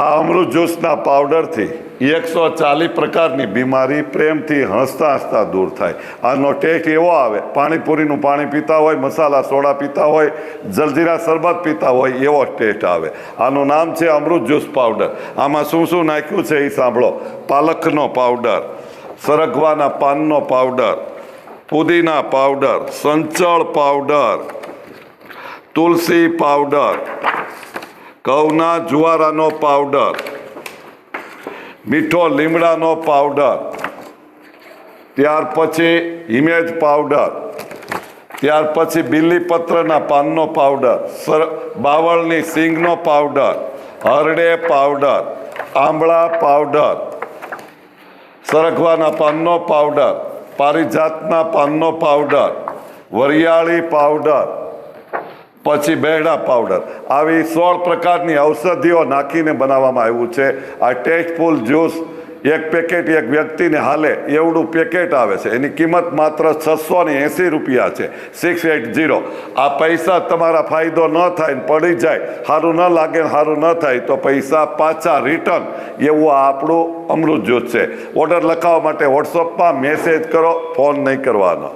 આ અમૃત જ્યુસના પાવડરથી 140 પ્રકારની બીમારી પ્રેમથી હસતા હસતા દૂર થાય। આનો ટેસ્ટ એવો આવે, પાણીપુરીનું પાણી પીતા હોય, મસાલા સોડા પીતા હોય, જલજીરા શરબત પીતા હોય એવો ટેસ્ટ આવે। આનું નામ છે અમૃત જ્યુસ પાવડર। આમાં શું શું નાખ્યું છે એ સાંભળો। પાલકનો પાવડર, સરગવાના પાનનો પાવડર, પુદીના પાવડર, સંચળ પાવડર, તુલસી પાવડર, ઘઉંના જુવારાનો પાવડર, મીઠો લીમડાનો પાવડર, ત્યાર પછી હિમેજ પાવડર, ત્યાર પછી બીલીપત્રના પાનનો પાવડર, બાવળની સિંગનો પાવડર, હરડે પાવડર, આંબળા પાવડર, સરગવાના પાનનો પાવડર, પારિજાતના પાનનો પાવડર, વરિયાળી પાવડર, પછી બેહડા પાવડર। આવી 16 પ્રકારની ઔષધિઓ નાખીને બનાવવામાં આવ્યું છે। આ ટેસ્ટફુલ જ્યુસ એક પેકેટ એક વ્યક્તિને હાલે એવડું પેકેટ આવે છે। એની કિંમત માત્ર 680 રૂપિયા છે, 680। આ પૈસા તમારા ફાયદો ન થાય ને પડી જાય, સારું ન લાગે ને સારું ન થાય તો પૈસા પાછા રિટર્ન, એવું આ આપણું અમૃત જ્યુસ છે। ઓર્ડર લખાવવા માટે વોટ્સઅપમાં મેસેજ કરો, ફોન નહીં કરવાનો।